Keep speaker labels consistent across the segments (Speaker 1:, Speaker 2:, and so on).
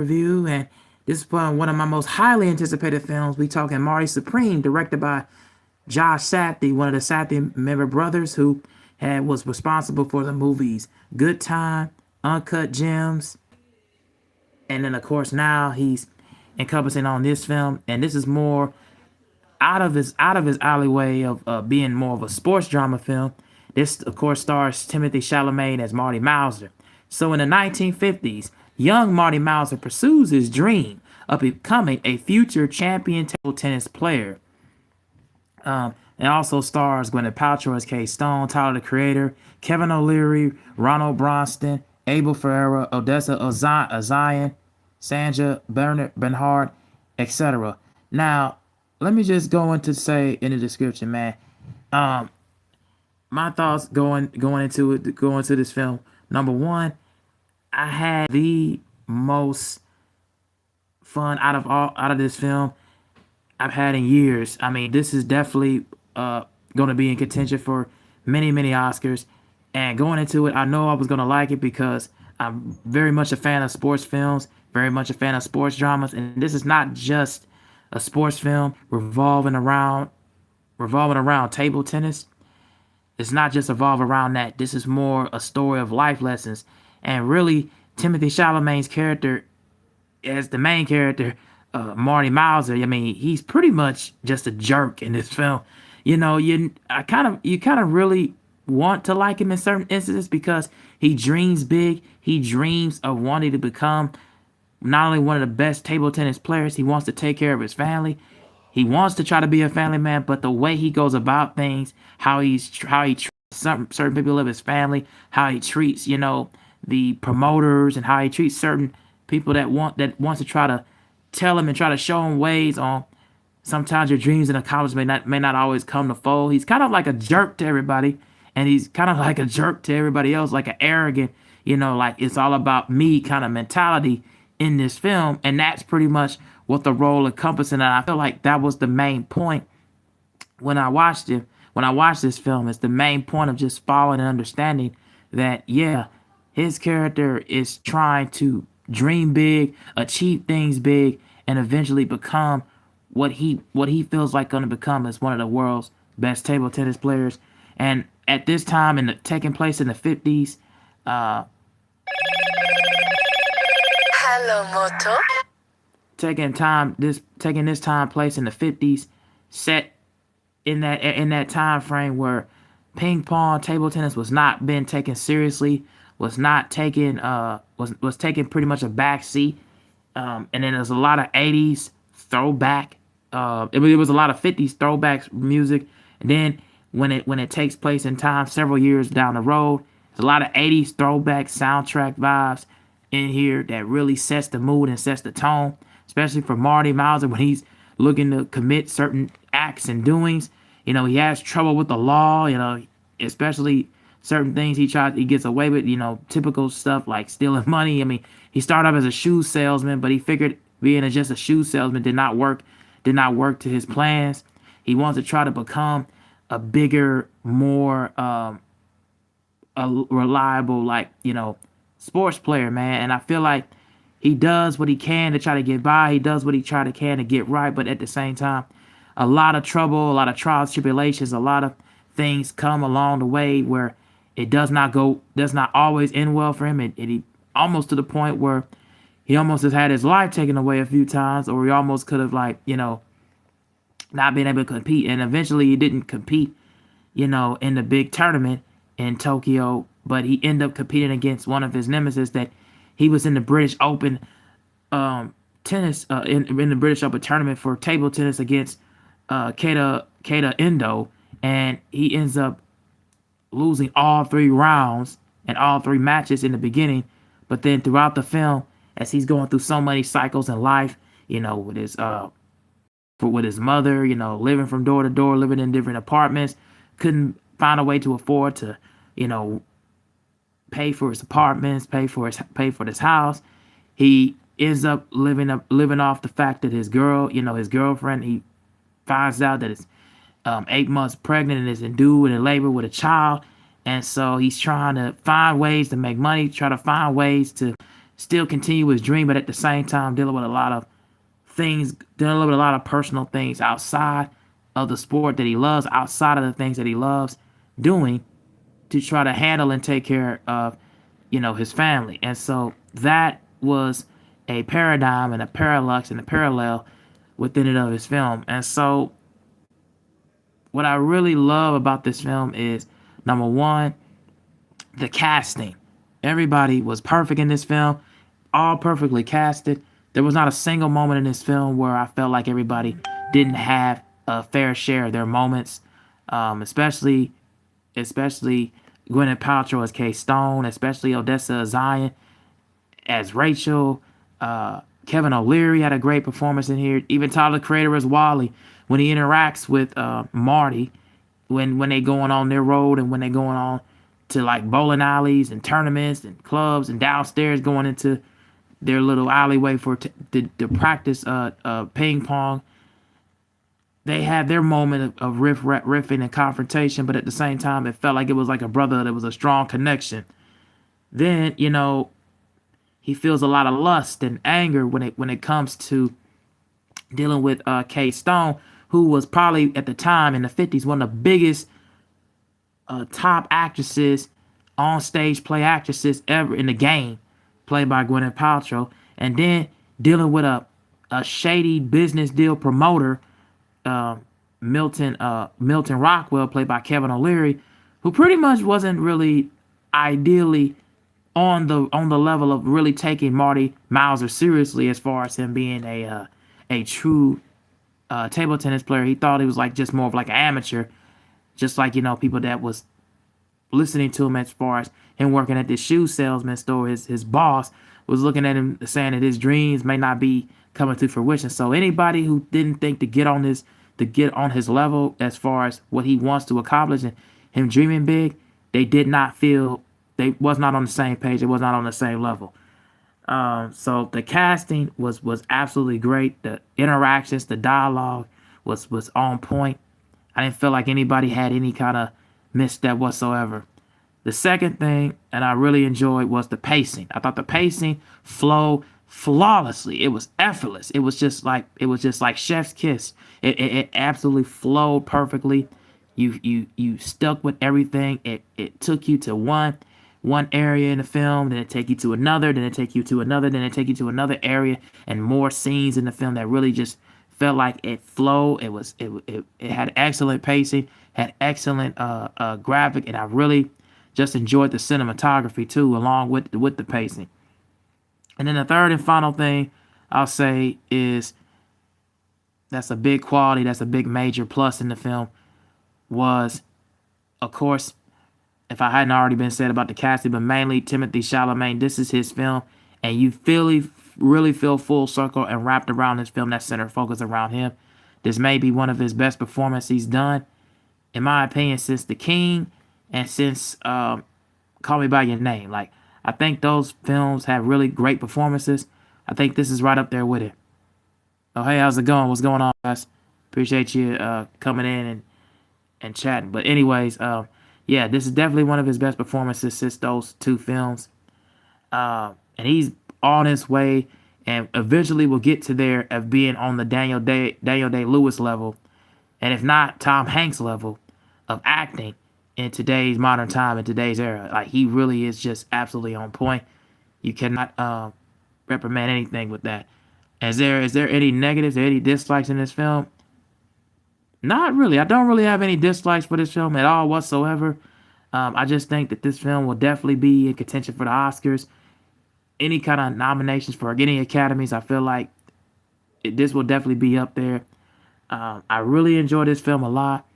Speaker 1: review, and this is one of my most highly anticipated films. We talking Marty Supreme, directed by Josh Safdie, one of the Safdie member brothers who was responsible for the movies Good Time, Uncut Gems, and then of course now he's encompassing on this film, and this is more out of his alleyway of being more of a sports drama film. This, of course, stars Timothee Chalamet as Marty Mauser. So in the 1950s, young Marty Mauser pursues his dream of becoming a future champion table tennis player. It also stars Gwyneth Paltrow as Kay Stone, Tyler the Creator, Kevin O'Leary, Ronald Bronston, Abel Ferrera, Odessa A'zion, Sanja Bernhard, etc. Now, let me just go into say in the description, man. My thoughts going into this film. Number one, I had the most fun out of this film I've had in years. I mean, this is definitely going to be in contention for many Oscars. And going into it, I know I was going to like it because I'm very much a fan of sports films, very much a fan of sports dramas, and this is not just a sports film revolving around table tennis. It's not just revolve around that. This is more a story of life lessons. And really, Timothée Chalamet's character as the main character, Marty Mauser, I mean, he's pretty much just a jerk in this film. You know, you kind of really want to like him in certain instances because he dreams big. He dreams of wanting to become not only one of the best table tennis players, he wants to take care of his family. He wants to try to be a family man, but the way he goes about things, how he treats certain people of his family, how he treats, the promoters, and how he treats certain people that wants to try to tell him and try to show him ways on sometimes your dreams and accomplishments may not always come to fold. He's kind of like a jerk to everybody, and he's kind of like a jerk to everybody else, like an arrogant, like it's all about me kind of mentality in this film, and that's pretty much what the role encompassing. And I feel like that was the main point when I watched it. When I watched this film, it's the main point of just following and understanding that, yeah, his character is trying to dream big, achieve things big, and eventually become what he feels like going to become as one of the world's best table tennis players. And at this time, taking place in the 50s,
Speaker 2: Hello, Moto.
Speaker 1: taking this time place in the 50s, set in that time frame where ping pong table tennis was not being taken seriously, was taking pretty much a back seat, and then there's a lot of 80s throwback, it was a lot of 50s throwback music, and then when it takes place in time several years down the road, there's a lot of 80s throwback soundtrack vibes in here that really sets the mood and sets the tone, especially for Marty Mauser when he's looking to commit certain acts and doings. He has trouble with the law, especially certain things he gets away with, typical stuff like stealing money. I mean, he started off as a shoe salesman, but he figured being just a shoe salesman did not work to his plans. He wants to try to become a bigger, more a reliable, sports player, man. And I feel like he does what he can to try to get by. He does what he can to get right. But at the same time, a lot of trouble, a lot of trials, tribulations, a lot of things come along the way where it does not always end well for him. He almost to the point where he almost has had his life taken away a few times, or he almost could have not been able to compete. And eventually he didn't compete, in the big tournament in Tokyo, but he ended up competing against one of his nemesis that he was in the British Open tennis, in the British Open tournament for table tennis against Keita Endo, and he ends up losing all 3 rounds and all 3 matches in the beginning. But then throughout the film, as he's going through so many cycles in life, with his mother, living from door to door, living in different apartments, couldn't find a way to afford to, pay for his apartments, pay for this house. He ends up living off the fact that his girlfriend, he finds out that it's 8 months pregnant and is due and in labor with a child. And so he's trying to find ways to make money, try to find ways to still continue his dream, but at the same time dealing with a lot of things, dealing with a lot of personal things outside of the sport that he loves, outside of the things that he loves doing, to try to handle and take care of, his family. And so that was a paradigm and a parallax and a parallel within and of his film. And so what I really love about this film is, number one, the casting. Everybody was perfect in this film, all perfectly casted. There was not a single moment in this film where I felt like everybody didn't have a fair share of their moments, especially Gwyneth Paltrow as Kay Stone, especially Odessa A'zion as Rachel. Kevin O'Leary had a great performance in here. Even Tyler the Creator as Wally, when he interacts with Marty, when they going on their road and when they going on to like bowling alleys and tournaments and clubs and downstairs going into their little alleyway for to practice ping pong. They had their moment of riffing and confrontation, but at the same time, it felt like it was like a brother. There was a strong connection. Then, he feels a lot of lust and anger when it comes to dealing with Kay Stone, who was probably at the time in the 50s one of the biggest top actresses, on stage play actresses ever in the game, played by Gwyneth Paltrow. And then dealing with a shady business deal promoter, Milton Rockwell, played by Kevin O'Leary, who pretty much wasn't really ideally on the level of really taking Marty Mauser seriously as far as him being a true table tennis player. He thought he was like just more of like an amateur, just like people that was listening to him as far as him working at this shoe salesman store. His boss was looking at him saying that his dreams may not be coming to fruition. So anybody who didn't think to get on his level as far as what he wants to accomplish and him dreaming big, they did not feel, they was not on the same page. It was not on the same level. So the casting was absolutely great. The interactions, the dialogue was on point. I didn't feel like anybody had any kind of misstep whatsoever. The second thing, and I really enjoyed, was the pacing. I thought the pacing flowed flawlessly. It was effortless. It was just like chef's kiss. It absolutely flowed perfectly. You stuck with everything. It took you to one area in the film, then it take you to another, then it take you to another, then it take you to another area, and more scenes in the film that really just felt like it flowed. It had excellent pacing, had excellent graphic, and I really just enjoyed the cinematography too, along with the pacing. And then the third and final thing I'll say is that's a big quality, that's a big major plus in the film, was, of course, if I hadn't already been said about the casting, but mainly Timothee Chalamet. This is his film, and you really feel full circle and wrapped around this film, that center focus around him. This may be one of his best performances he's done, in my opinion, since The King and since Call Me By Your Name. Like, I think those films have really great performances. I think this is right up there with it. Oh, hey, how's it going? What's going on, guys? Appreciate you coming in and chatting. But anyways, yeah, this is definitely one of his best performances since those two films. And he's on his way, and eventually will get to there of being on the Daniel Day-Lewis level, and if not, Tom Hanks level of acting in today's modern time, in today's era. Like, he really is just absolutely on point. You cannot reprimand anything with that. Is there any negatives or any dislikes in this film? Not really. I don't really have any dislikes for this film at all whatsoever. I just think that this film will definitely be in contention for the Oscars. Any kind of nominations for any academies, I feel like this will definitely be up there. I really enjoy this film a lot.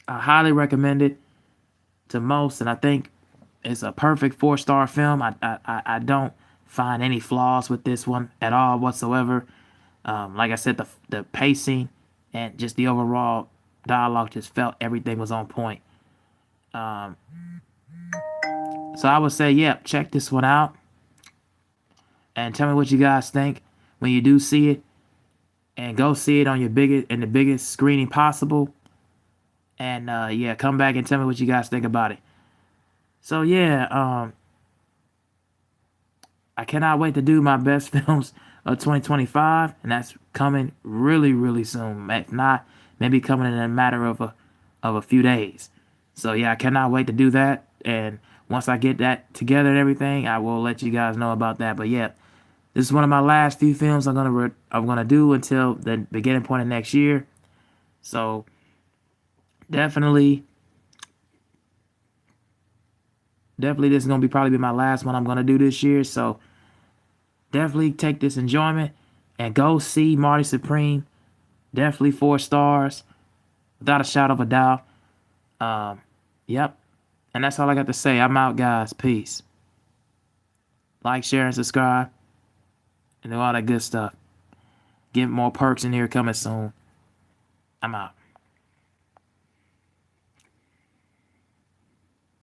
Speaker 1: I highly recommend it to most, and I think it's a perfect 4-star film. I don't find any flaws with this one at all whatsoever. Like I said, the pacing and just the overall dialogue just felt everything was on point. So I would say, yeah, check this one out and tell me what you guys think when you do see it, and go see it on the biggest screening possible. And yeah, come back and tell me what you guys think about it. So yeah, I cannot wait to do my best films of 2025, and that's coming really, really soon. If not, maybe coming in a matter of a few days. So yeah, I cannot wait to do that. And once I get that together and everything, I will let you guys know about that. But yeah, this is one of my last few films I'm gonna do until the beginning point of next year. So definitely, this is gonna probably be my last one I'm gonna do this year. So definitely take this enjoyment and go see Marty Supreme. Definitely 4 stars, without a shadow of a doubt. Yep. And that's all I got to say. I'm out, guys. Peace. Like, share, and subscribe, and do all that good stuff. Get more perks in here coming soon. I'm out.